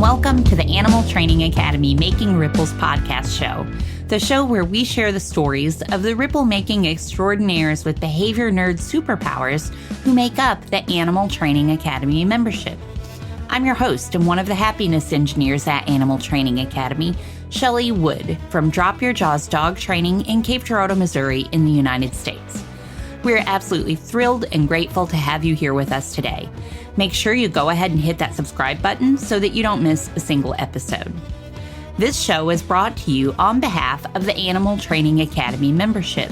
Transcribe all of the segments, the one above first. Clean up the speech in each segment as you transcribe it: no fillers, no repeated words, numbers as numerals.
welcome to the Animal Training Academy Making Ripples podcast show, the show where we share the stories of the ripple-making extraordinaires with behavior nerd superpowers who make up the Animal Training Academy membership. I'm your host and one of the happiness engineers at Animal Training Academy, Shelly Wood from Drop Your Jaws Dog Training in Cape Girardeau, Missouri in the United States. We're absolutely thrilled and grateful to have you here with us today. Make sure you go ahead and hit that subscribe button so that you don't miss a single episode. This show is brought to you on behalf of the Animal Training Academy membership.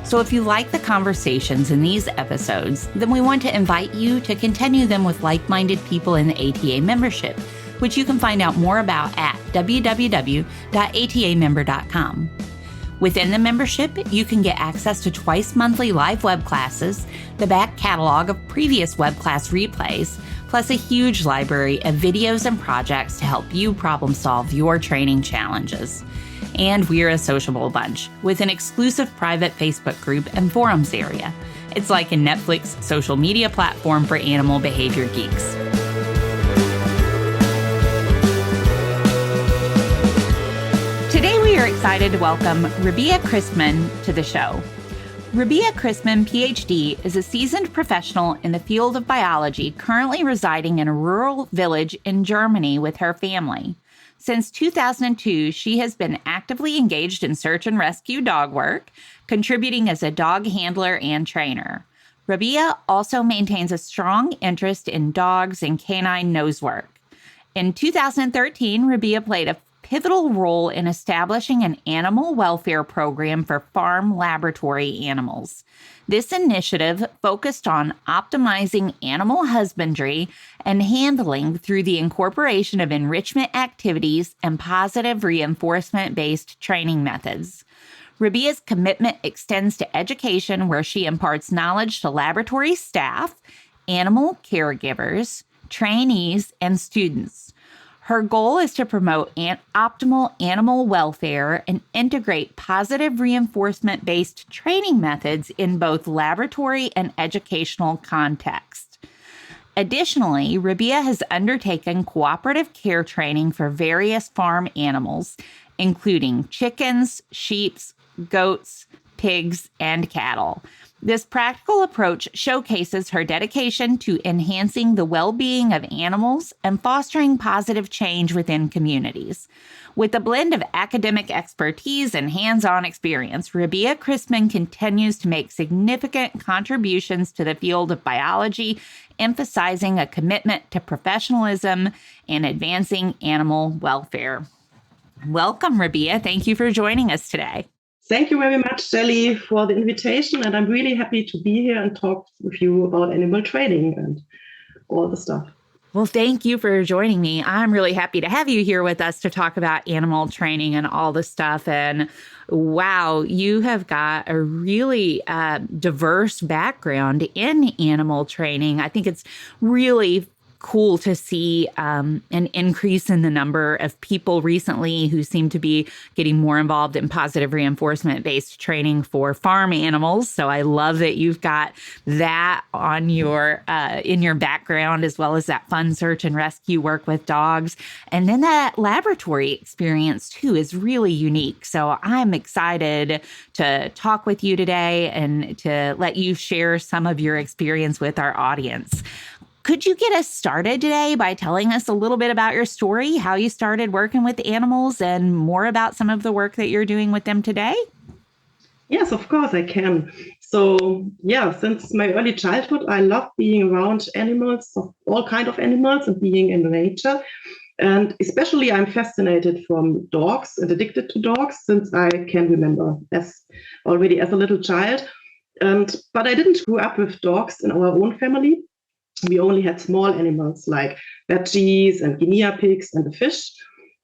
So if you like the conversations in these episodes, then we want to invite you to continue them with like-minded people in the ATA membership, which you can find out more about at www.atamember.com. Within the membership, you can get access to twice monthly live web classes, the back catalog of previous web class replays, plus a huge library of videos and projects to help you problem solve your training challenges. And we're a sociable bunch with an exclusive private Facebook group and forums area. It's like a Netflix social media platform for animal behavior geeks. Today we are excited to welcome Rabea Christmann to the show. Rabea Christmann, PhD, is a seasoned professional in the field of biology currently residing in a rural village in Germany with her family. Since 2002, she has been actively engaged in search and rescue dog work, contributing as a dog handler and trainer. Rabea also maintains a strong interest in dogs and canine nose work. In 2013, Rabea played a pivotal role in establishing an animal welfare program for farm laboratory animals. This initiative focused on optimizing animal husbandry and handling through the incorporation of enrichment activities and positive reinforcement-based training methods. Rabea's commitment extends to education, where she imparts knowledge to laboratory staff, animal caregivers, trainees, and students. Her goal is to promote optimal animal welfare and integrate positive reinforcement-based training methods in both laboratory and educational contexts. Additionally, Rabea has undertaken cooperative care training for various farm animals, including chickens, sheep, goats, pigs, and cattle. This practical approach showcases her dedication to enhancing the well-being of animals and fostering positive change within communities. With a blend of academic expertise and hands-on experience, Rabea Christmann continues to make significant contributions to the field of biology, emphasizing a commitment to professionalism and advancing animal welfare. Welcome, Rabea. Thank you for joining us today. Thank you very much, Shelly, for the invitation. And I'm really happy to be here and talk with you about animal training and all the stuff. Well, thank you for joining me. I'm really happy to have you here with us to talk about animal training and all the stuff. And wow, you have got a really diverse background in animal training. I think it's really cool to see an increase in the number of people recently who seem to be getting more involved in positive reinforcement-based training for farm animals. So I love that you've got that on your in your background, as well as that fun search and rescue work with dogs. And then that laboratory experience too is really unique. So I'm excited to talk with you today and to let you share some of your experience with our audience. Could you get us started today by telling us a little bit about your story, how you started working with animals, and more about some of the work that you're doing with them today? Yes, of course I can. So, since my early childhood, I love being around animals, of all kinds of animals, and being in nature. And especially I'm fascinated from dogs and addicted to dogs since I can remember as a little child. But I didn't grow up with dogs in our own family. We only had small animals like veggies and guinea pigs and the fish.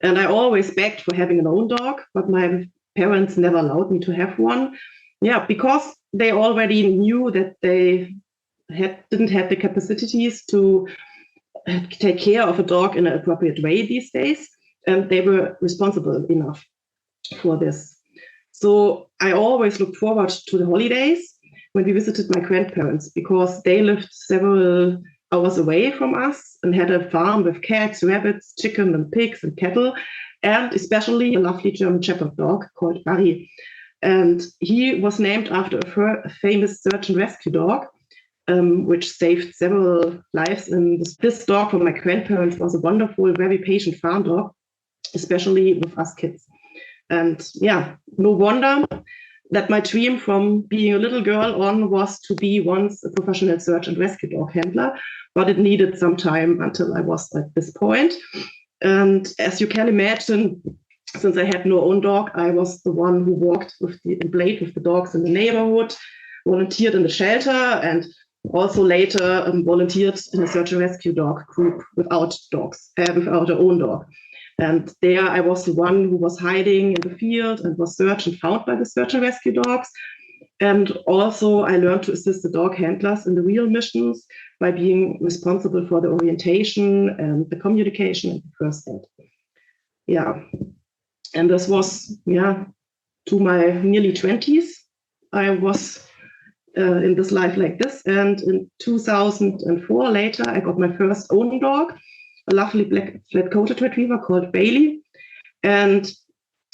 And I always begged for having an own dog, but my parents never allowed me to have one. Because they already knew that they didn't have the capacities to take care of a dog in an appropriate way these days. And they were responsible enough for this. So I always looked forward to the holidays when we visited my grandparents, because they lived several hours away from us and had a farm with cats, rabbits, chicken and pigs and cattle, and especially a lovely German Shepherd dog called Barry. And he was named after a famous search and rescue dog, which saved several lives. And this dog from my grandparents was a wonderful, very patient farm dog, especially with us kids. And yeah, no wonder that my dream from being a little girl on was to be once a professional search and rescue dog handler, but it needed some time until I was at this point. And as you can imagine, since I had no own dog, I was the one who walked and played with the dogs in the neighborhood, volunteered in the shelter, and also later volunteered in a search and rescue dog group without our own dog. And there I was the one who was hiding in the field and was searched and found by the search and rescue dogs. And also I learned to assist the dog handlers in the real missions by being responsible for the orientation and the communication and the first aid. Yeah. And this was, to my nearly 20s. I was in this life like this. And in 2004, later, I got my first own dog, a lovely black flat-coated retriever called Bailey. And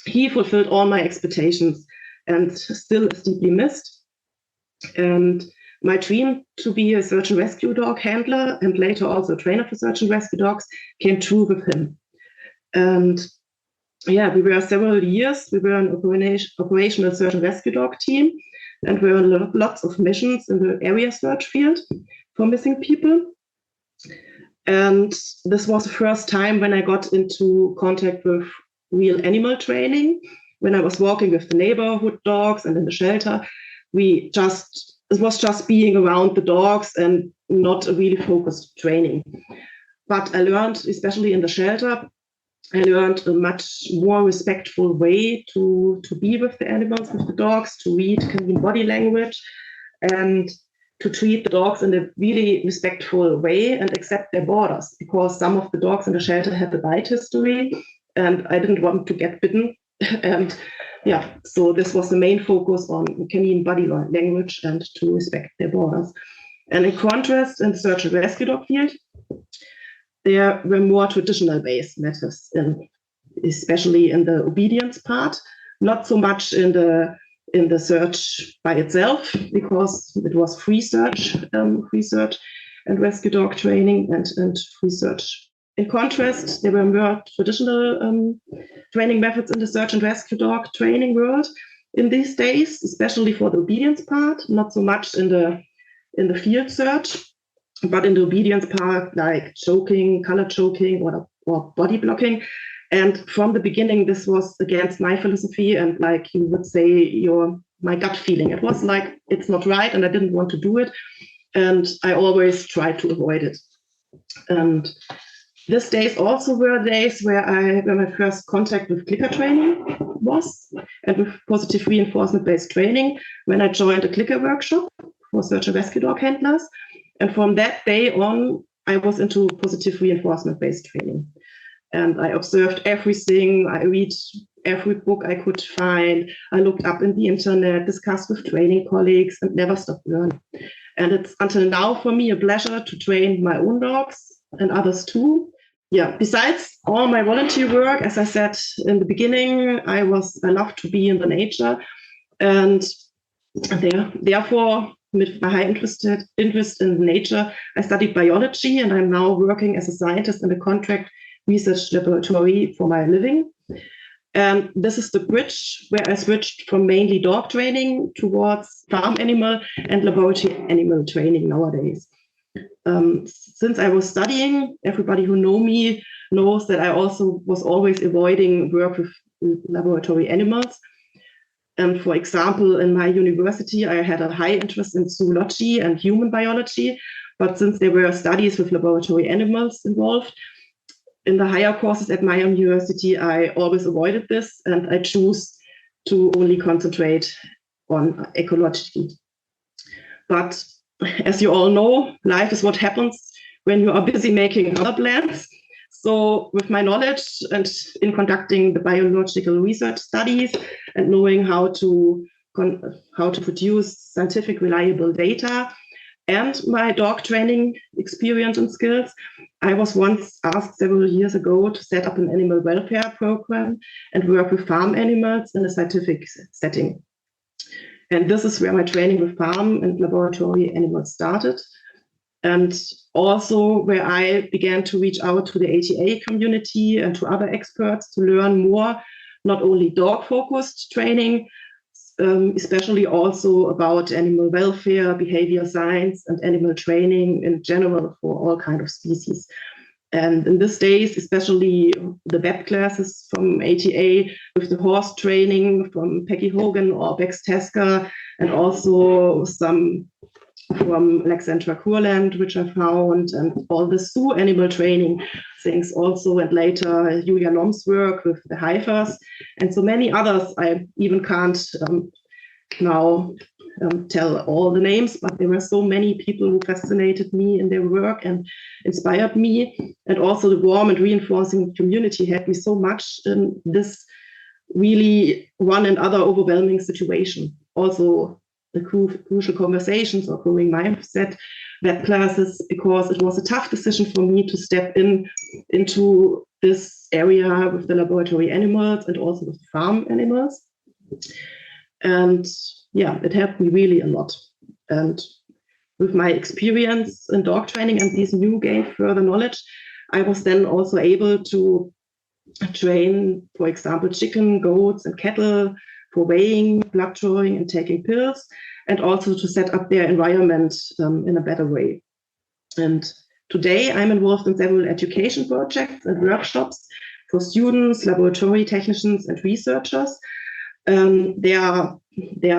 he fulfilled all my expectations and still is deeply missed. And my dream to be a search and rescue dog handler and later also a trainer for search and rescue dogs came true with him. And we were several years. We were an operational search and rescue dog team, and we were on lots of missions in the area search field for missing people. And this was the first time when I got into contact with real animal training. When I was walking with the neighborhood dogs and in the shelter, it was just being around the dogs and not a really focused training. But I learned, especially in the shelter, I learned a much more respectful way to be with the animals, with the dogs, to read canine body language, and to treat the dogs in a really respectful way and accept their borders, because some of the dogs in the shelter had a bite history and I didn't want to get bitten. And so this was the main focus on canine body language and to respect their borders. And in contrast, in the search and rescue dog field, there were more traditional based methods, especially in the obedience part, not so much in the search by itself, because it was free search and rescue dog training and free search. In contrast, there were more traditional training methods in the search and rescue dog training world in these days, especially for the obedience part, not so much in the field search, but in the obedience part, like choking, color choking, or body blocking. And from the beginning, this was against my philosophy and, like you would say, my gut feeling. It was like, it's not right, and I didn't want to do it. And I always tried to avoid it. And these days also were days where my first contact with clicker training was, and with positive reinforcement-based training, when I joined a clicker workshop for search and rescue dog handlers. And from that day on, I was into positive reinforcement-based training. And I observed everything. I read every book I could find. I looked up in the internet, discussed with training colleagues, and never stopped learning. And it's until now for me a pleasure to train my own dogs and others too. Besides all my volunteer work, as I said in the beginning, I love to be in the nature. And therefore, with my high interest in nature, I studied biology, and I'm now working as a scientist in a contract research laboratory for my living. And this is the bridge where I switched from mainly dog training towards farm animal and laboratory animal training nowadays. Since I was studying, everybody who knows me knows that I also was always avoiding work with laboratory animals. And for example, in my university, I had a high interest in zoology and human biology, but since there were studies with laboratory animals involved, in the higher courses at my university, I always avoided this, and I choose to only concentrate on ecology. But as you all know, life is what happens when you are busy making other plans. So with my knowledge and in conducting the biological research studies and knowing how to produce scientific reliable data, and my dog training experience and skills, I was once asked several years ago to set up an animal welfare program and work with farm animals in a scientific setting. And this is where my training with farm and laboratory animals started. And also where I began to reach out to the ATA community and to other experts to learn more, not only dog-focused training, especially also about animal welfare, behavior science, and animal training in general for all kinds of species. And in these days, especially the web classes from ATA with the horse training from Peggy Hogan or Bex Tesker, and also some from Alexandra Kurland, which I found, and all the zoo animal training things also, and later Julia Lom's work with the heifers, and so many others. I even can't now tell all the names, but there were so many people who fascinated me in their work and inspired me. And also the warm and reinforcing community helped me so much in this really one and other overwhelming situation. Also the crucial conversations or growing mindset web classes, because it was a tough decision for me to step into this area with the laboratory animals and also with farm animals. And yeah, it helped me really a lot. And with my experience in dog training and these new gained further knowledge, I was then also able to train, for example, chicken, goats, and cattle for weighing, blood drawing, and taking pills, and also to set up their environment in a better way. And today I'm involved in several education projects and workshops for students, laboratory technicians, and researchers. There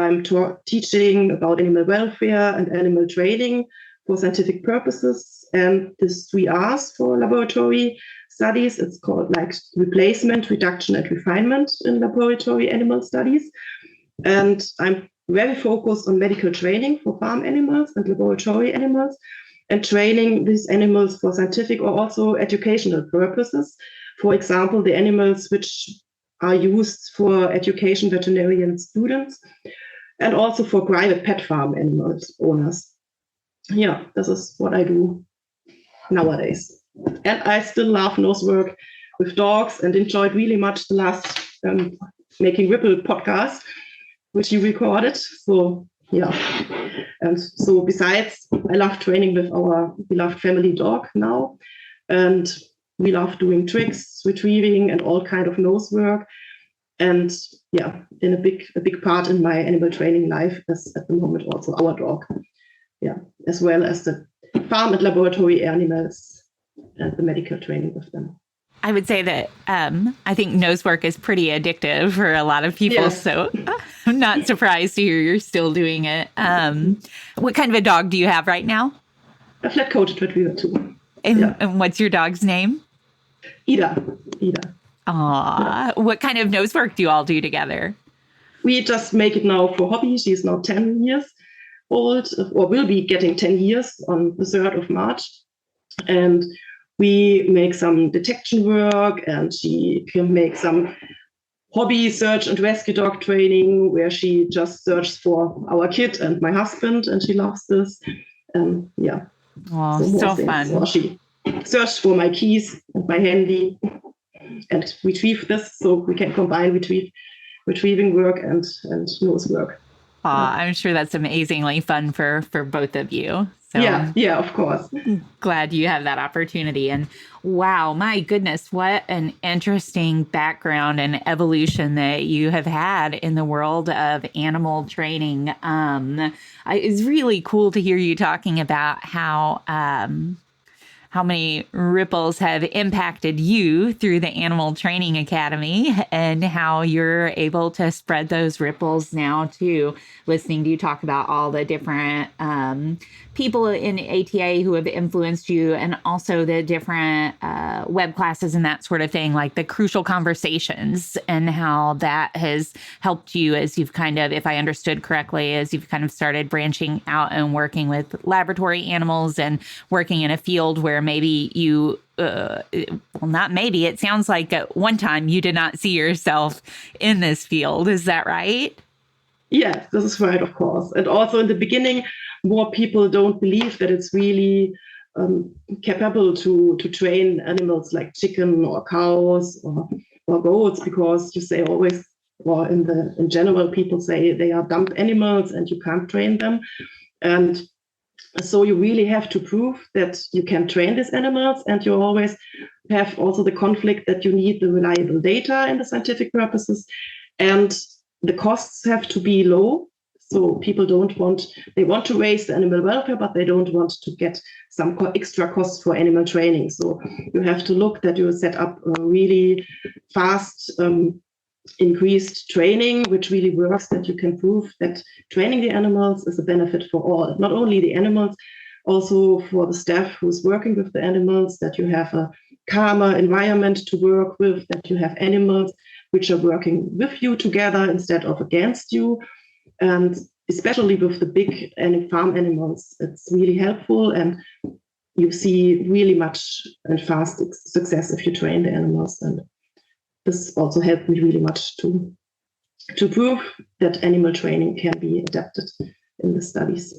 I'm teaching about animal welfare and animal training for scientific purposes, and this 3 R's for laboratory studies. It's called like replacement, reduction, and refinement in laboratory animal studies. And I'm very focused on medical training for farm animals and laboratory animals, and training these animals for scientific or also educational purposes. For example, the animals which are used for education veterinarian students, and also for private pet farm animals owners. Yeah, this is what I do nowadays. And I still love nose work with dogs and enjoyed really much the last Making Ripple podcast, which you recorded. So yeah, and so besides, I love training with our beloved family dog now, and we love doing tricks, retrieving, and all kind of nose work. And yeah, in a big part in my animal training life is at the moment also our dog. Yeah, as well as the farm and laboratory animals and the medical training with them. I would say that I think nose work is pretty addictive for a lot of people. Yes. So I'm not surprised to hear you're still doing it. What kind of a dog do you have right now? A flat-coated retriever too. And what's your dog's name? Ida. Aww. Yeah. What kind of nose work do you all do together? We just make it now for hobby. She's now 10 years old, or will be getting 10 years on the 3rd of March. And we make some detection work, and she can make some hobby search and rescue dog training where she just searches for our kid and my husband, and she loves this. Yeah. Oh, so fun. So she searched for my keys and my handy and retrieve this, so we can combine retrieving work and nose work. I'm sure that's amazingly fun for both of you. So yeah, of course. Glad you have that opportunity. And wow, my goodness, what an interesting background and evolution that you have had in the world of animal training. It's really cool to hear you talking about how many ripples have impacted you through the Animal Training Academy, and how you're able to spread those ripples now too. Listening to you talk about all the different people in ATA who have influenced you, and also the different web classes and that sort of thing, like the crucial conversations, and how that has helped you as you've kind of, if I understood correctly, as you've kind of started branching out and working with laboratory animals and working in a field where maybe you, not maybe, it sounds like at one time you did not see yourself in this field. Is that right? Yes, this is right, of course. And also in the beginning, more people don't believe that it's really capable to train animals like chicken or cows or goats, because you say always, or in general, people say they are dumb animals and you can't train them. And so you really have to prove that you can train these animals, and you always have also the conflict that you need the reliable data in the scientific purposes, and the costs have to be low. So people they want to raise the animal welfare, but they don't want to get some extra costs for animal training. So you have to look that you set up a really fast increased training, which really works, that you can prove that training the animals is a benefit for all, not only the animals, also for the staff who's working with the animals, that you have a calmer environment to work with, that you have animals which are working with you together instead of against you. And especially with the big farm animals, it's really helpful, and you see really much and fast success if you train the animals. And this also helped me really much to prove that animal training can be adapted in the studies.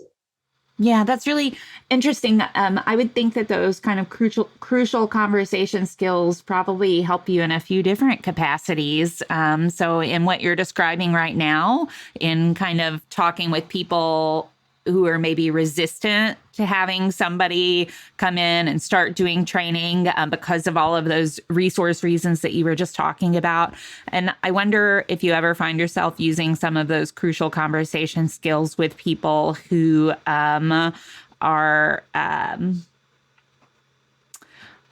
Yeah, that's really interesting. I would think that those kind of crucial conversation skills probably help you in a few different capacities. So in what you're describing right now, in kind of talking with people who are maybe resistant to having somebody come in and start doing training because of all of those resource reasons that you were just talking about. And I wonder if you ever find yourself using some of those crucial conversation skills with people who are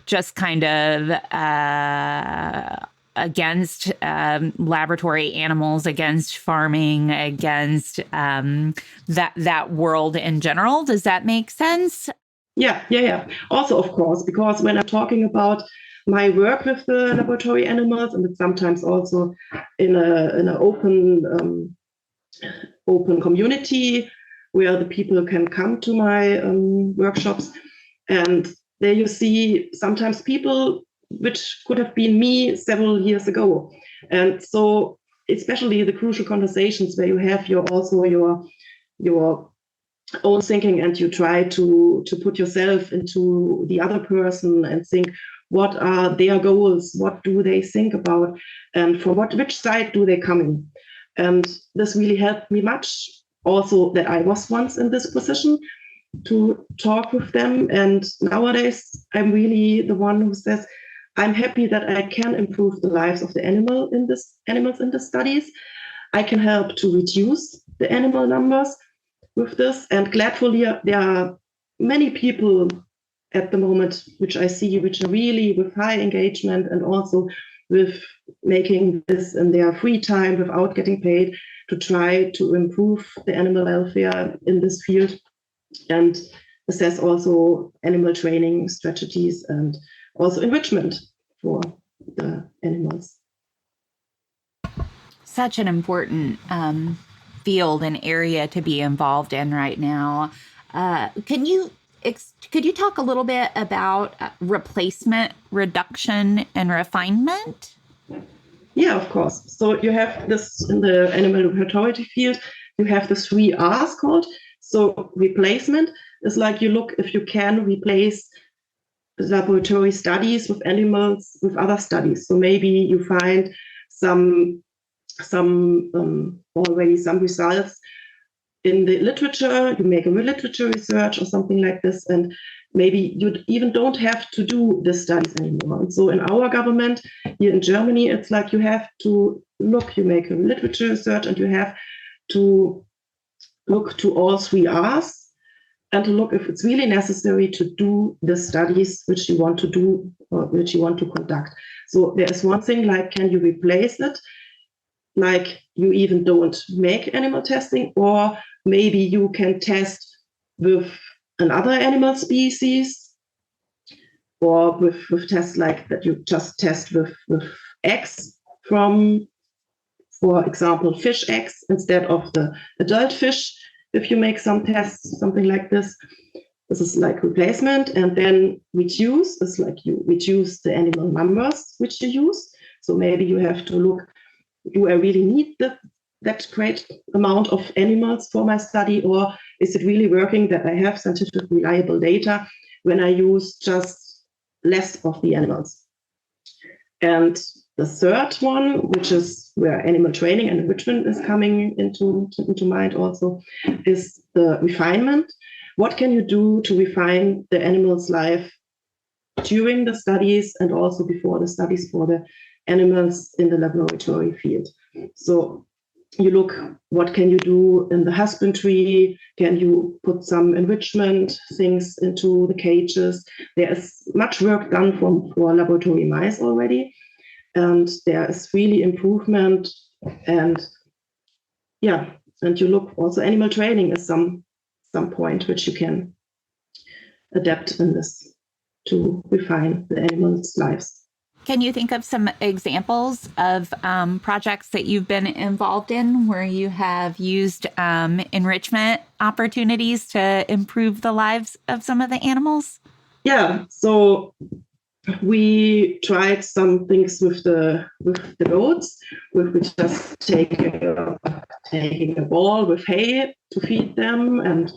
just kind of against laboratory animals, against farming, against that world in general. Does that make sense? Yeah. Also, of course, because when I'm talking about my work with the laboratory animals, and it's sometimes also in an open community where the people can come to my workshops, and there you see sometimes people which could have been me several years ago. And so especially the crucial conversations where you have your own thinking, and you try to put yourself into the other person and think, what are their goals? What do they think about? And from which side do they come in? And this really helped me much. Also, that I was once in this position to talk with them. And nowadays, I'm really the one who says, I'm happy that I can improve the lives of the animals in the studies. I can help to reduce the animal numbers with this. And gladfully, there are many people at the moment which I see, which are really with high engagement, and also with making this in their free time without getting paid, to try to improve the animal welfare in this field, and assess also animal training strategies and also enrichment for the animals. Such an important field and area to be involved in right now. Could you talk a little bit about replacement, reduction, and refinement? Yeah, of course. So you have this in the animal laboratory field, you have the 3 R's called. So replacement is like you look if you can replace laboratory studies with animals with other studies. So maybe you find some already some results in the literature, you make a literature research or something like this, and maybe you even don't have to do the studies anymore. And so in our government here in Germany, it's like you have to look, you make a literature research, and you have to look to all 3 R's, and to look if it's really necessary to do the studies which you want to do or which you want to conduct. So there is one thing like, can you replace it? Like you even don't make animal testing, or maybe you can test with another animal species, or with tests like that you just test with eggs from, for example, fish eggs instead of the adult fish. If you make some tests, something like this, this is like replacement. And then reduce is like you reduce the animal numbers which you use. So maybe you have to look, do I really need that great amount of animals for my study, or is it really working that I have scientific reliable data when I use just less of the animals? And the third one, which is where animal training and enrichment is coming into mind also, is the refinement. What can you do to refine the animal's life during the studies and also before the studies for the animals in the laboratory field? So you look, what can you do in the husbandry? Can you put some enrichment things into the cages? There is much work done for laboratory mice already, and there is really improvement. And and you look also, animal training is some point which you can adapt in this to refine the animals' lives. Can you think of some examples of projects that you've been involved in where you have used enrichment opportunities to improve the lives of some of the animals? Yeah, so we tried some things with the goats. We just taking a ball with hay to feed them, and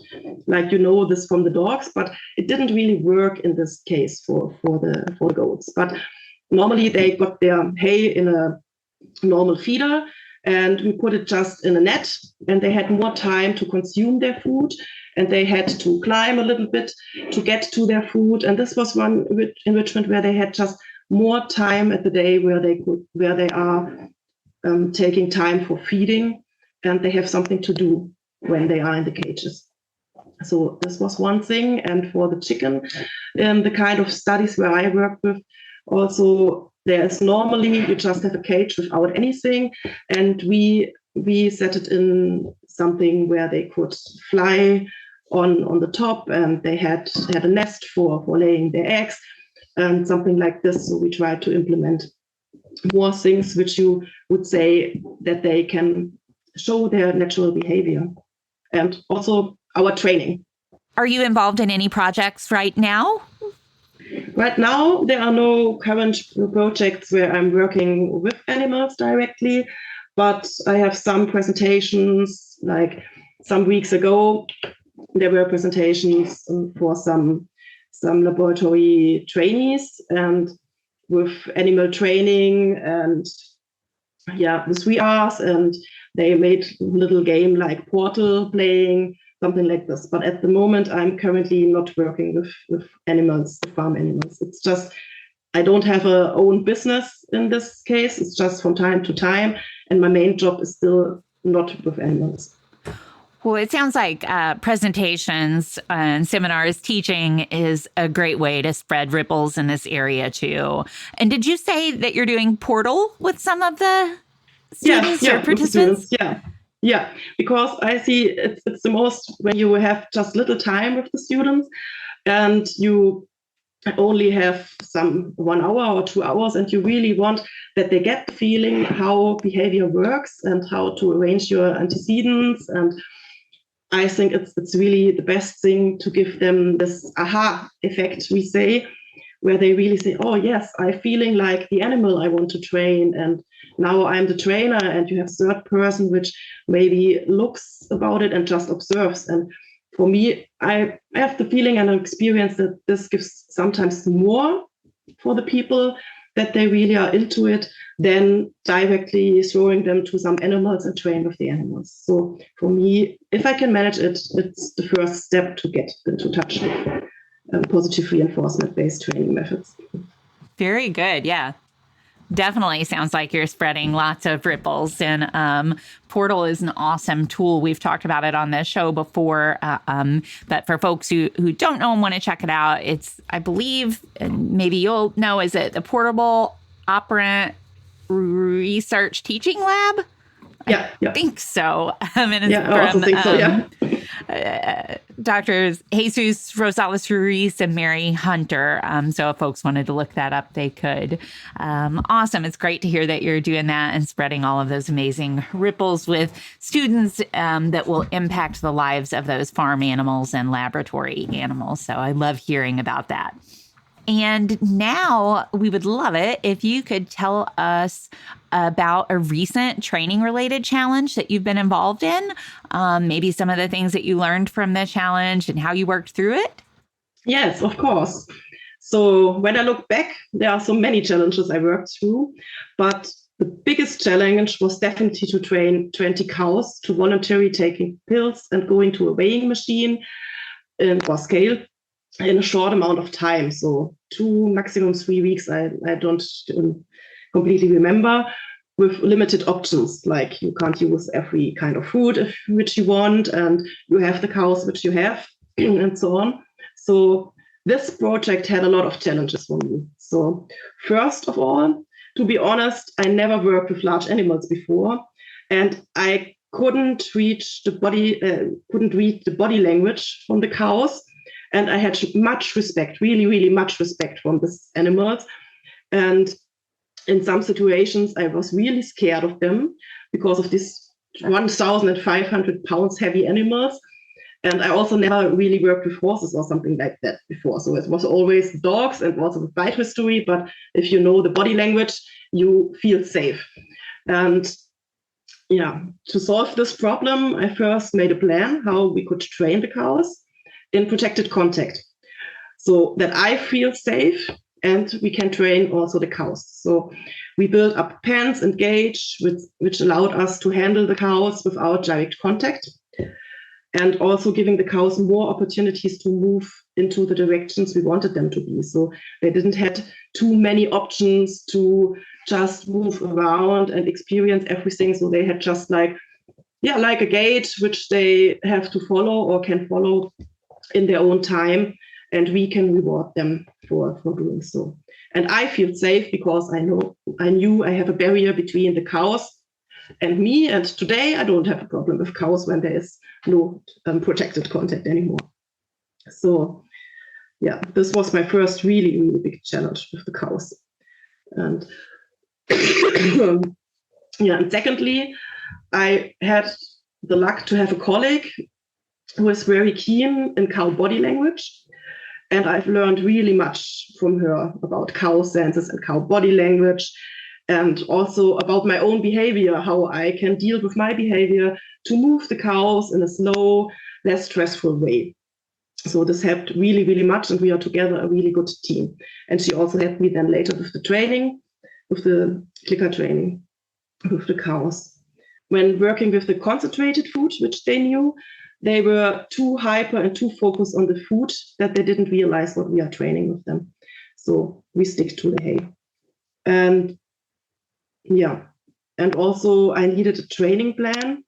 this from the dogs, but it didn't really work in this case for the goats. But normally they got their hay in a normal feeder, and we put it just in a net, and they had more time to consume their food, and they had to climb a little bit to get to their food. And this was one enrichment where they had just more time at the day where they are taking time for feeding, and they have something to do when they are in the cages. So this was one thing. And for the chicken, the kind of studies where I work with, also there's normally you just have a cage without anything, and we set it in something where they could fly on the top, and they had a nest for laying their eggs and something like this. So we try to implement more things which you would say that they can show their natural behavior, and also our training. Are you involved in any projects right now? Right now, there are no current projects where I'm working with animals directly, but I have some presentations. Like some weeks ago, there were presentations for some laboratory trainees and with animal training and with 3 Rs, and they made a little game like Portal playing, something like this. But at the moment, I'm currently not working with animals, farm animals. It's just, I don't have a own business in this case. It's just from time to time. And my main job is still not with animals. Well, it sounds like presentations and seminars, teaching is a great way to spread ripples in this area too. And did you say that you're doing Portal with some of the students or participants? Yeah, because I see it's the most when you have just little time with the students and you only have some 1 hour or 2 hours, and you really want that they get the feeling how behavior works and how to arrange your antecedents. And I think it's really the best thing to give them this aha effect, we say, where they really say, oh yes, I'm feeling like the animal I want to train, and now I'm the trainer. And you have third person which maybe looks about it and just observes. And for me, I have the feeling and experience that this gives sometimes more for the people, that they really are into it, than directly throwing them to some animals and train with the animals. So for me, if I can manage it, it's the first step to get into touch with positive reinforcement-based training methods. Very good. Yeah. Definitely sounds like you're spreading lots of ripples. And Portal is an awesome tool. We've talked about it on this show before. But for folks who don't know and want to check it out, it's, I believe, and maybe you'll know, is it the Portable Operant Research Teaching Lab? Yeah. I think so. I also think so, Doctors Jesus Rosales Ruiz and Mary Hunter. So if folks wanted to look that up, they could. Awesome. It's great to hear that you're doing that and spreading all of those amazing ripples with students that will impact the lives of those farm animals and laboratory animals. So I love hearing about that. And now we would love it if you could tell us about a recent training related challenge that you've been involved in, maybe some of the things that you learned from the challenge and how you worked through it. Yes, of course. So when I look back, there are so many challenges I worked through, but the biggest challenge was definitely to train 20 cows to voluntarily taking pills and going to a weighing machine or scale in a short amount of time. So 2, maximum 3 weeks, I don't completely remember, with limited options. Like you can't use every kind of food which you want, and you have the cows which you have, and so on. So this project had a lot of challenges for me. So first of all, to be honest, I never worked with large animals before, and I couldn't read the body language from the cows. And I had much respect, really, really much respect from these animals. And in some situations, I was really scared of them because of these 1,500 pounds heavy animals. And I also never really worked with horses or something like that before. So it was always dogs and also with bite history. But if you know the body language, you feel safe. And yeah, to solve this problem, I first made a plan how we could train the cows in protected contact so that I feel safe and we can train also the cows. So we built up pens and gauge, which allowed us to handle the cows without direct contact, and also giving the cows more opportunities to move into the directions we wanted them to be. So they didn't have too many options to just move around and experience everything. So they had just like a gate which they have to follow or can follow in their own time, and we can reward them for doing so. And I feel safe because I knew I have a barrier between the cows and me, and today I don't have a problem with cows when there is no protected contact anymore. So yeah, this was my first really, really big challenge with the cows. And and secondly, I had the luck to have a colleague who is very keen in cow body language. And I've learned really much from her about cow senses and cow body language, and also about my own behavior, how I can deal with my behavior to move the cows in a slow, less stressful way. So this helped really, really much, and we are together a really good team. And she also helped me then later with the training, with the clicker training, with the cows. When working with the concentrated food, which they knew, they were too hyper and too focused on the food that they didn't realize what we are training with them. So we stick to the hay. And yeah, and also I needed a training plan,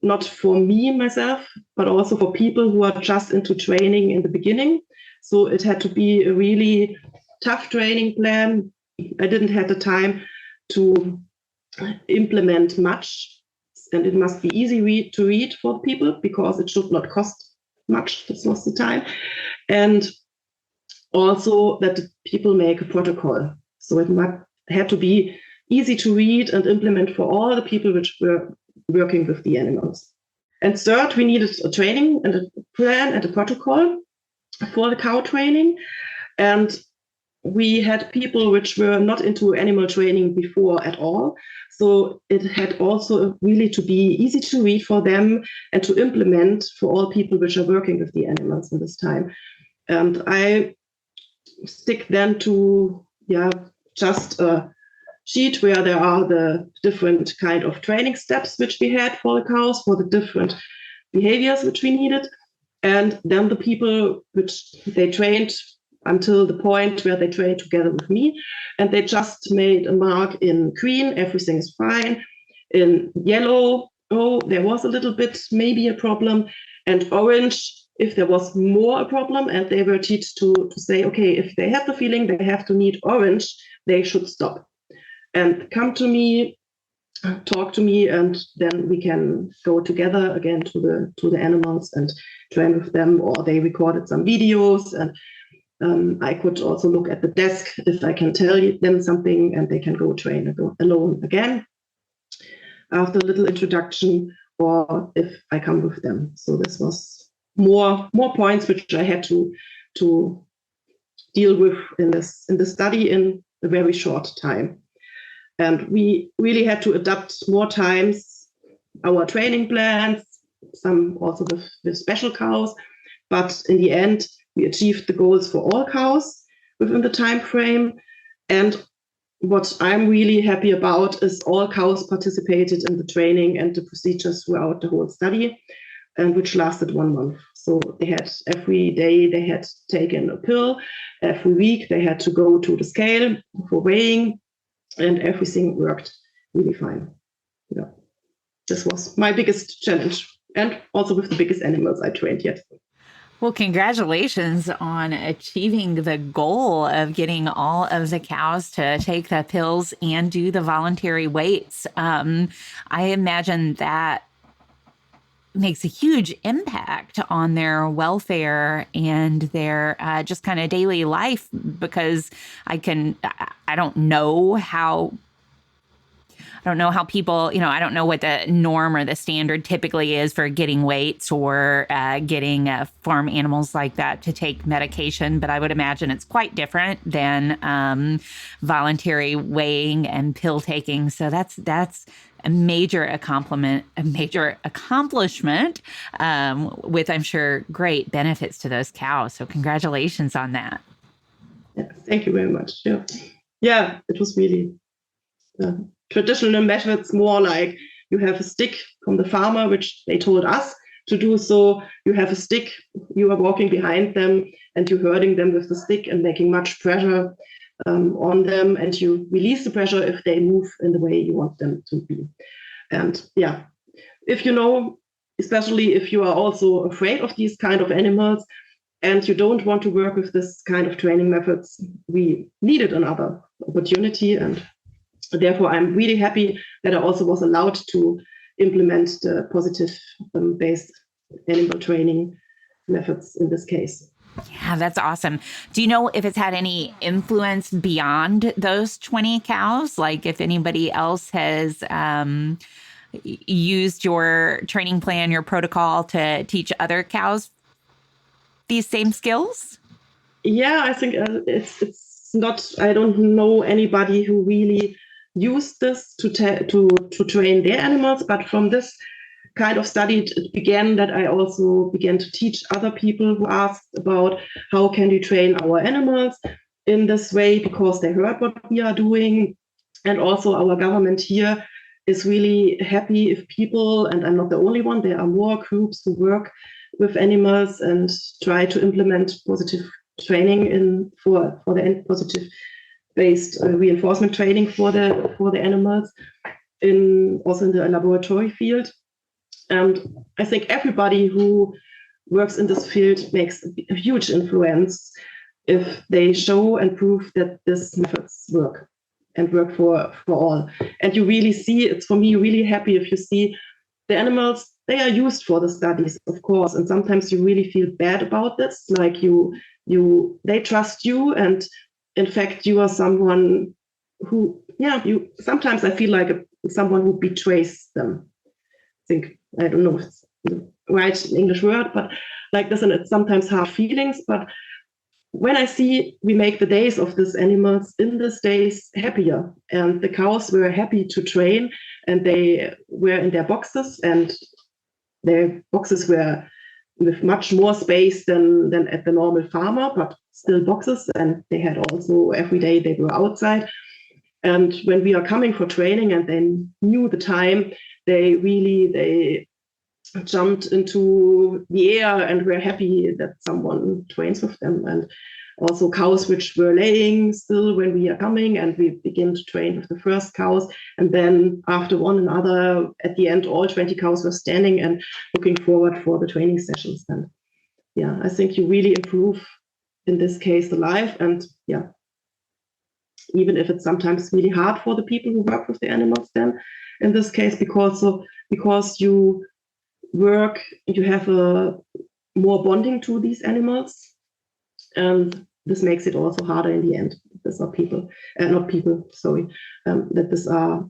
not for me myself, but also for people who are just into training in the beginning. So it had to be a really tough training plan. I didn't have the time to implement much, and it must be easy to read for people because it should not cost much. This was the time. And also that the people make a protocol. So it had to be easy to read and implement for all the people which were working with the animals. And third, we needed a training and a plan and a protocol for the cow training. And we had people which were not into animal training before at all. So it had also really to be easy to read for them and to implement for all people which are working with the animals in this time. And I stick then to just a sheet where there are the different kind of training steps which we had for the cows, for the different behaviors which we needed. And then the people which they trained until the point where they trained together with me, and they just made a mark in green, everything is fine. In yellow, oh, there was a little bit, maybe a problem. And orange, if there was more a problem, and they were taught to say, okay, if they have the feeling they have to need orange, they should stop and come to me, talk to me, and then we can go together again to the animals and train with them. Or they recorded some videos, and I could also look at the desk if I can tell them something, and they can go train alone again after a little introduction, or if I come with them. So this was more points which I had to deal with in this study in a very short time. And we really had to adapt more times our training plans, some also with special cows. But in the end, we achieved the goals for all cows within the time frame. And what I'm really happy about is all cows participated in the training and the procedures throughout the whole study, and which lasted 1 month. So they had every day they had taken a pill, every week they had to go to the scale for weighing, and everything worked really fine. Yeah, this was my biggest challenge, and also with the biggest animals I trained yet. Well, congratulations on achieving the goal of getting all of the cows to take the pills and do the voluntary weights. I imagine that makes a huge impact on their welfare and their just kind of daily life, because I don't know how people, I don't know what the norm or the standard typically is for getting weights or getting farm animals like that to take medication. But I would imagine it's quite different than voluntary weighing and pill taking. So that's a major accomplishment with, I'm sure, great benefits to those cows. So congratulations on that. Yeah, thank you very much. Yeah, it was really traditional methods, more like you have a stick from the farmer, which they told us to do. So you have a stick, you are walking behind them and you're herding them with the stick and making much pressure on them, and you release the pressure if they move in the way you want them to be. And yeah, if especially if you are also afraid of these kind of animals and you don't want to work with this kind of training methods, we needed another opportunity. And therefore, I'm really happy that I also was allowed to implement the positive based animal training methods in this case. Yeah, that's awesome. Do you know if it's had any influence beyond those 20 cows? Like if anybody else has used your training plan, your protocol to teach other cows these same skills? Yeah, I think it's not, I don't know anybody who really used this to train their animals, but from this kind of study, it began that I also began to teach other people who asked about how can we train our animals in this way, because they heard what we are doing. And also our government here is really happy if people, and I'm not the only one, there are more groups who work with animals and try to implement positive training for the positive based reinforcement training for the animals also in the laboratory field. And I think everybody who works in this field makes a huge influence if they show and prove that these methods work and work for all. And you really see, it's for me really happy if you see the animals, they are used for the studies, of course. And sometimes you really feel bad about this, like they trust you, and in fact you are someone who, sometimes I feel like someone who betrays them. I don't know if it's the right English word, but like this, and it's sometimes hard feelings. But when I see we make the days of these animals in these days happier, and the cows were happy to train, and they were in their boxes, and their boxes were with much more space than at the normal farmer, but still boxes, and they had also every day they were outside. And when we are coming for training and they knew the time, they jumped into the air and were happy that someone trains with them. And also cows which were laying still when we are coming, and we begin to train with the first cows. And then after one another, at the end, all 20 cows were standing and looking forward for the training sessions. And yeah, I think you really improve in this case the life. And yeah, even if it's sometimes really hard for the people who work with the animals then in this case, because you work, you have a more bonding to these animals, and this makes it also harder in the end. These are people, that these are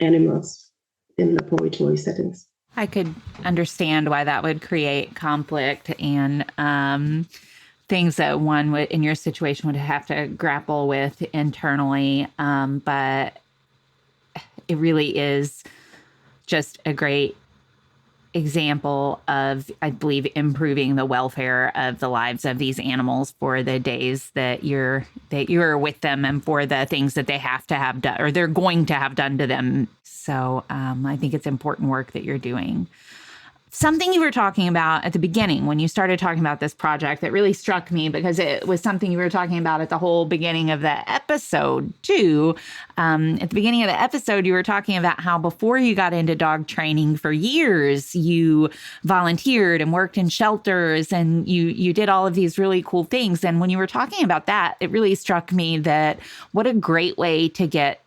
animals in laboratory settings. I could understand why that would create conflict and things that one would, in your situation, would have to grapple with internally. But it really is just a great example of, I believe, improving the welfare of the lives of these animals for the days that you're with them and for the things that they have to have done or they're going to have done to them. So I think it's important work that you're doing. Something you were talking about at the beginning when you started talking about this project that really struck me, because it was something you were talking about at the whole beginning of the episode too. At the beginning of the episode, you were talking about how before you got into dog training for years, you volunteered and worked in shelters and you did all of these really cool things. And when you were talking about that, it really struck me that what a great way to get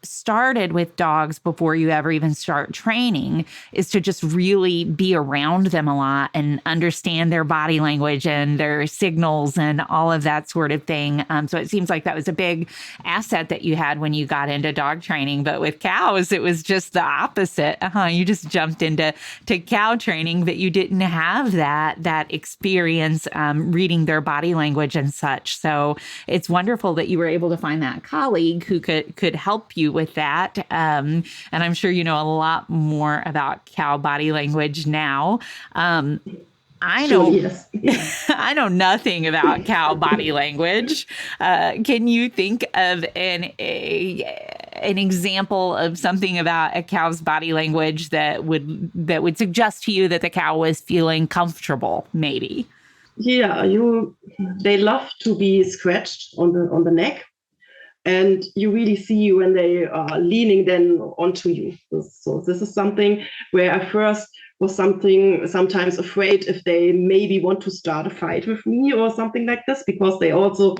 started with dogs before you ever even start training is to just really be around them a lot and understand their body language and their signals and all of that sort of thing. So it seems like that was a big asset that you had when you got into dog training. But with cows, it was just the opposite. You just jumped into cow training, but you didn't have that experience reading their body language and such. So it's wonderful that you were able to find that colleague who could help you with that. And I'm sure you know a lot more about cow body language now. I know, yes. I know nothing about cow body language. Can you think of an example of something about a cow's body language that would suggest to you that the cow was feeling comfortable, maybe? Yeah, they love to be scratched on the neck. And you really see when they are leaning then onto you. So this is something where I first was sometimes afraid if they maybe want to start a fight with me or something like this, because they also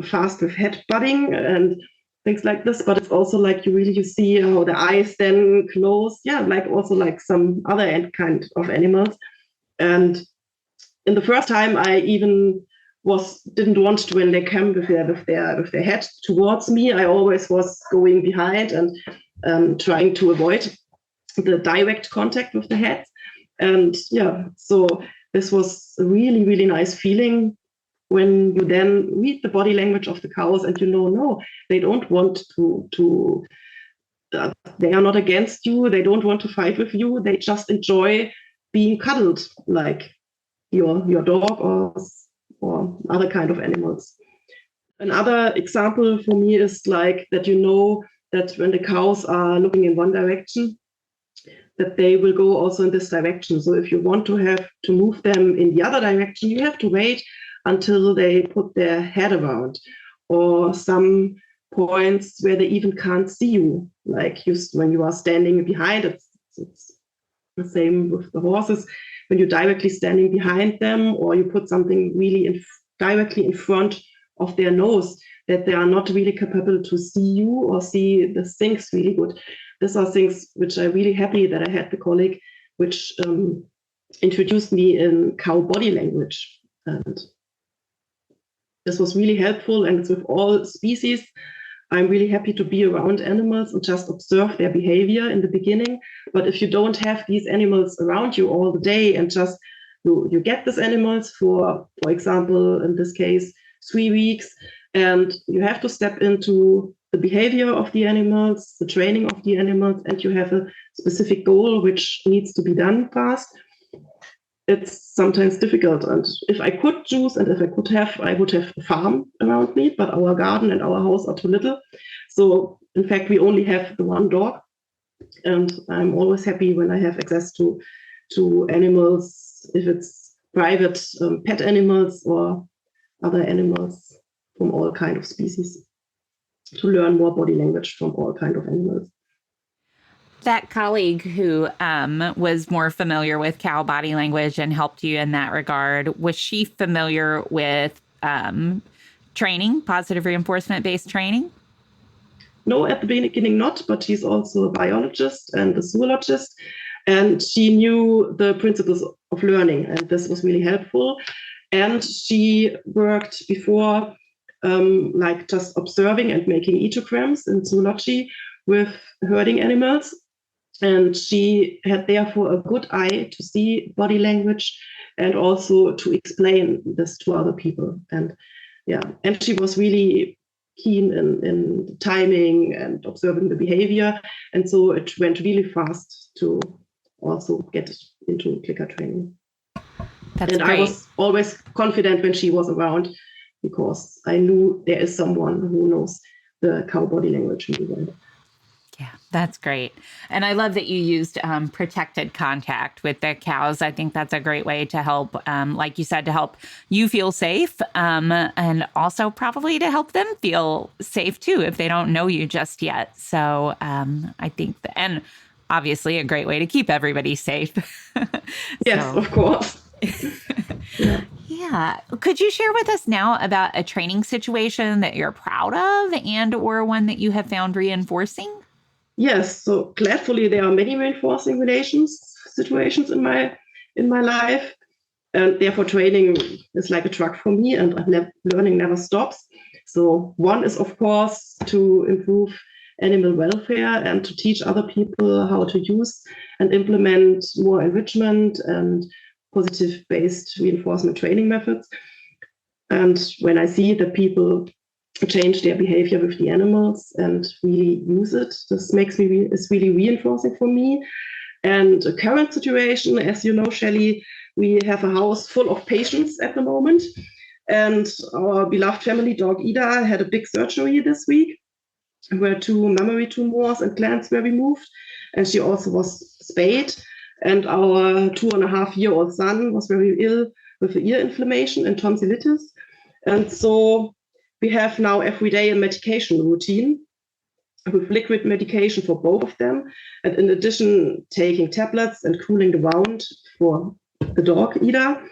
fast with head butting and things like this. But it's also like you see how the eyes then close. Yeah, like some other kind of animals. And in the first time, I even didn't want to, when they came with their head towards me, I always was going behind and trying to avoid the direct contact with the head. And yeah, so this was a really, really nice feeling when you then read the body language of the cows and no, they don't want to they are not against you, they don't want to fight with you, they just enjoy being cuddled like your dog or other kind of animals. Another example for me is like that that when the cows are looking in one direction, that they will go also in this direction. So if you want to move them in the other direction, you have to wait until they put their head around, or some points where they even can't see you, like when you are standing behind. It's the same with the horses. When you're directly standing behind them, or you put something really directly in front of their nose, that they are not really capable to see you or see the things really good. These are things which I'm really happy that I had the colleague which introduced me in cow body language. And this was really helpful, and it's with all species. I'm really happy to be around animals and just observe their behavior in the beginning. But if you don't have these animals around you all the day and just you get these animals for example, in this case, 3 weeks, and you have to step into the behavior of the animals, the training of the animals, and you have a specific goal which needs to be done fast, it's sometimes difficult. And if I could choose and if I could have, I would have a farm around me, but our garden and our house are too little. So in fact, we only have the one dog. And I'm always happy when I have access to animals, if it's private pet animals or other animals from all kind of species, to learn more body language from all kind of animals. That colleague who was more familiar with cow body language and helped you in that regard, was she familiar with training, positive reinforcement-based training? No, at the beginning not, but she's also a biologist and a zoologist, and she knew the principles of learning, and this was really helpful. And she worked before like just observing and making echograms in zoology with herding animals. And she had therefore a good eye to see body language and also to explain this to other people. And and she was really keen in timing and observing the behavior. And so it went really fast to also get into clicker training. That's and great. I was always confident when she was around because I knew there is someone who knows the cow body language really well. Yeah, that's great. And I love that you used protected contact with the cows. I think that's a great way to help, like you said, to help you feel safe, and also probably to help them feel safe too if they don't know you just yet. So I think, and obviously a great way to keep everybody safe. Yes, of course. Yeah. Could you share with us now about a training situation that you're proud of and or one that you have found reinforcing? Yes, so gladfully there are many reinforcing situations in my life, and therefore training is like a drug for me, and learning never stops. So one is of course to improve animal welfare and to teach other people how to use and implement more enrichment and positive-based reinforcement training methods. And when I see that people change their behavior with the animals and really use it, this makes me is really reinforcing for me. And a current situation, as you know, Shelly, we have a house full of patients at the moment. And our beloved family dog Ida had a big surgery this week, where 2 mammary tumors and glands were removed. And she also was spayed. And our 2.5-year-old son was very ill with ear inflammation and tonsillitis. And so we have now every day a medication routine with liquid medication for both of them. And in addition, taking tablets and cooling the wound for the dog, Ida.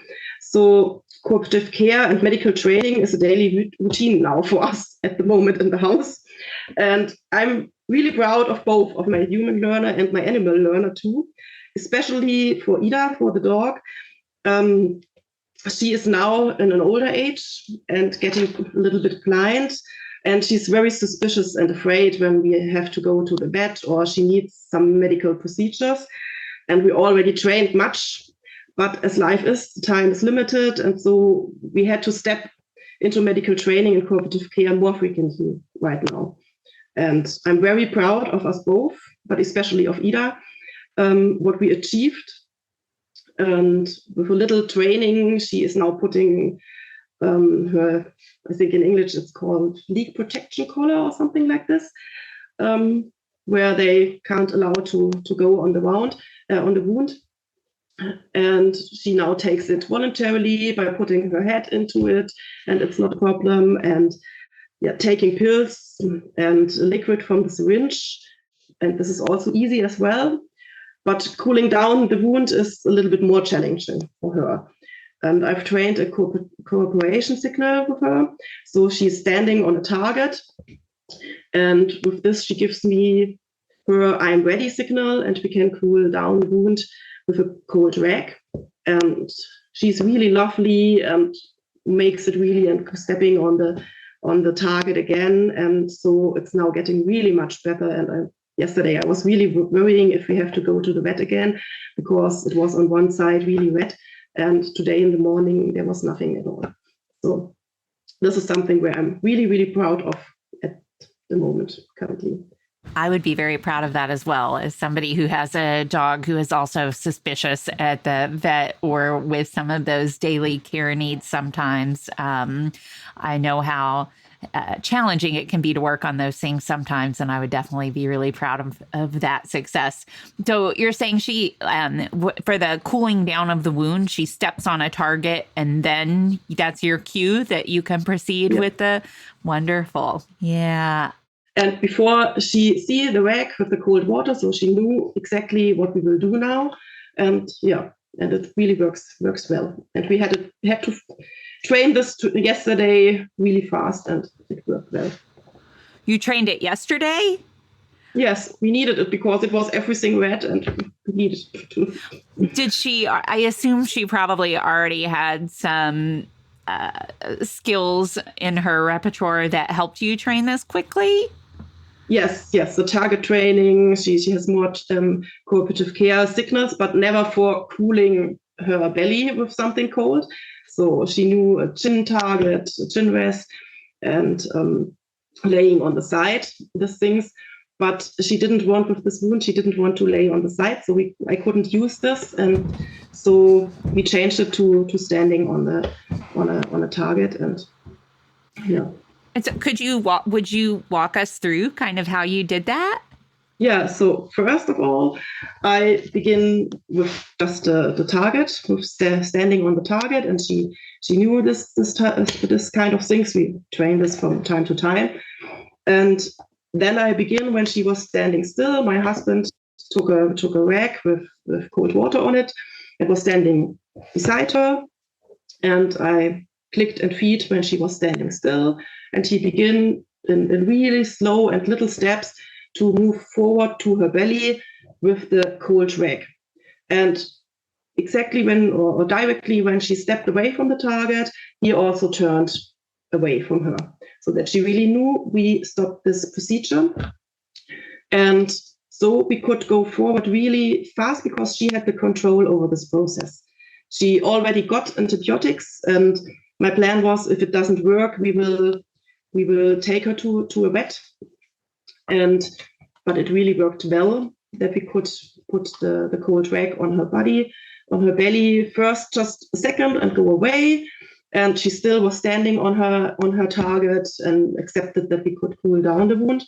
So cooperative care and medical training is a daily routine now for us at the moment in the house. And I'm really proud of both of my human learner and my animal learner too, especially for Ida, for the dog. She is now in an older age and getting a little bit blind. And she's very suspicious and afraid when we have to go to the vet or she needs some medical procedures. And we already trained much, but as life is, the time is limited. And so we had to step into medical training and cooperative care more frequently right now. And I'm very proud of us both, but especially of Ida, what we achieved. And with a little training, she is now putting her, I think in English it's called leak protection collar or something like this, where they can't allow to go on the wound. And she now takes it voluntarily by putting her head into it, and it's not a problem. And taking pills and liquid from the syringe, and this is also easy as well. But cooling down the wound is a little bit more challenging for her. And I've trained a cooperation signal with her. So she's standing on a target. And with this, she gives me her I'm ready signal, and we can cool down the wound with a cold rag. And she's really lovely and makes it really, and stepping on the target again. And so it's now getting really much better. And yesterday, I was really worrying if we have to go to the vet again, because it was on one side really wet. And today in the morning, there was nothing at all. So this is something where I'm really, really proud of at the moment currently. I would be very proud of that as well, as somebody who has a dog who is also suspicious at the vet or with some of those daily care needs sometimes. I know how challenging it can be to work on those things sometimes, and I would definitely be really proud of that success. So you're saying she, for the cooling down of the wound, she steps on a target, and then that's your cue that you can proceed with the wonderful. Yeah. And before she see the rag with the cold water, so she knew exactly what we will do now. And and it really works well. And we had to train this yesterday really fast, and it worked well. You trained it yesterday? Yes, we needed it because it was everything red, and we needed it to. Did she? I assume she probably already had some skills in her repertoire that helped you train this quickly. Yes, the target training. She has more cooperative care signals, but never for cooling her belly with something cold. So she knew a chin target, a chin rest, and laying on the side, these things. But she didn't want, with this wound, she didn't want to lay on the side. So I couldn't use this. And so we changed it to standing on a target. And yeah. And so would you walk us through kind of how you did that? Yeah, so first of all, I begin with just the target, with standing on the target, and she knew this kind of things. We train this from time to time, and then I begin when she was standing still. My husband took a rag with cold water on it and was standing beside her, and I clicked and feed when she was standing still, and he began in really slow and little steps to move forward to her belly with the cold rag. And exactly or directly when she stepped away from the target, he also turned away from her, so that she really knew we stopped this procedure. And so we could go forward really fast because she had the control over this process. She already got antibiotics, and my plan was, if it doesn't work, we will take her to a vet. But it really worked well that we could put the cold rag on her belly first, just a second, and go away. And she still was standing on her target and accepted that we could cool down the wound.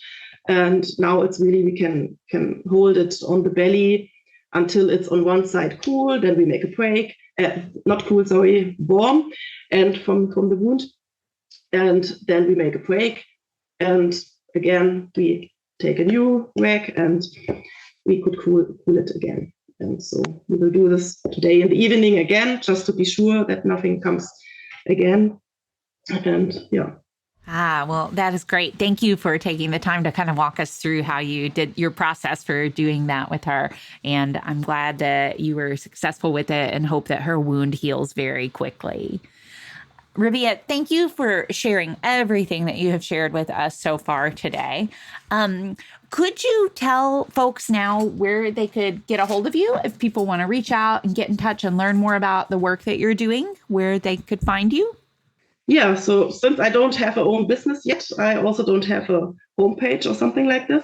And now it's really, we can hold it on the belly until it's on one side cool. Then we make a break, not cool, sorry, warm, and from the wound. And then we make a break. And again, we take a new rag and we could cool it again. And so we will do this today in the evening again, just to be sure that nothing comes again. And yeah. Well, that is great. Thank you for taking the time to kind of walk us through how you did your process for doing that with her. And I'm glad that you were successful with it and hope that her wound heals very quickly. Rabea, thank you for sharing everything that you have shared with us so far today. Could you tell folks now where they could get a hold of you if people want to reach out and get in touch and learn more about the work that you're doing, where they could find you? Yeah, so since I don't have a own business yet, I also don't have a homepage or something like this,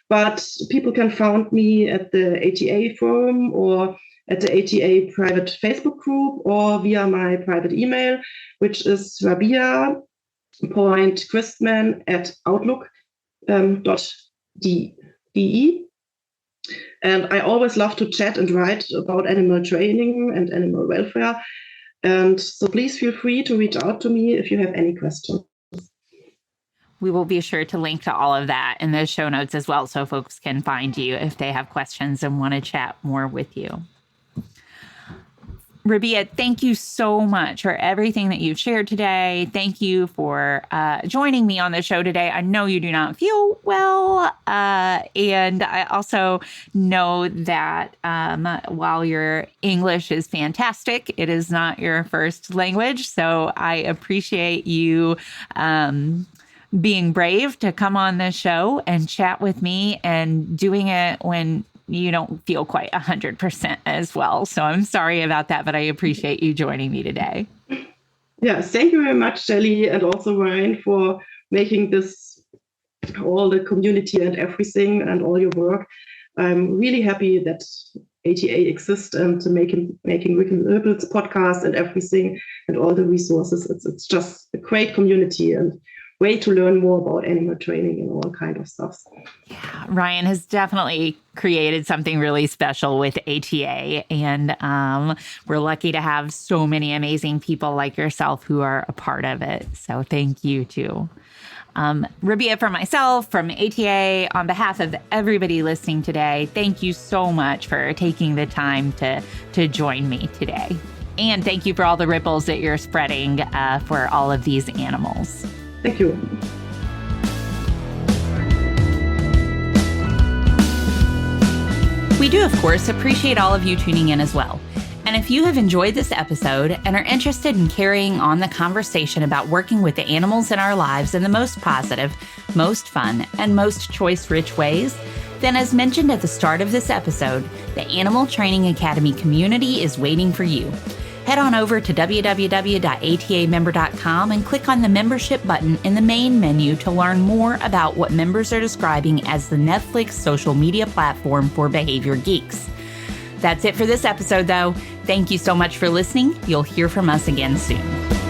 but people can find me at the ATA forum or at the ATA private Facebook group or via my private email, which is rabea.christmann@outlook.de. And I always love to chat and write about animal training and animal welfare. And so please feel free to reach out to me if you have any questions. We will be sure to link to all of that in the show notes as well, so folks can find you if they have questions and want to chat more with you. Rabea, thank you so much for everything that you've shared today. Thank you for joining me on the show today. I know you do not feel well. And I also know that while your English is fantastic, it is not your first language. So I appreciate you being brave to come on this show and chat with me and doing it when you don't feel quite 100% as well. So I'm sorry about that, but I appreciate you joining me today. Yeah, thank you very much, Shelly, and also Ryan, for making this, all the community and everything and all your work. I'm really happy that ATA exists and making Ripple's podcast and everything and all the resources. It's just a great community and way to learn more about animal training and all kind of stuff. Yeah, Ryan has definitely created something really special with ATA, and we're lucky to have so many amazing people like yourself who are a part of it. So thank you too. Rabea, for myself, from ATA, on behalf of everybody listening today, thank you so much for taking the time to join me today. And thank you for all the ripples that you're spreading for all of these animals. Thank you. We do, of course, appreciate all of you tuning in as well. And if you have enjoyed this episode and are interested in carrying on the conversation about working with the animals in our lives in the most positive, most fun, and most choice-rich ways, then as mentioned at the start of this episode, the Animal Training Academy community is waiting for you. Head on over to www.atamember.com and click on the membership button in the main menu to learn more about what members are describing as the Netflix social media platform for behavior geeks. That's it for this episode, though. Thank you so much for listening. You'll hear from us again soon.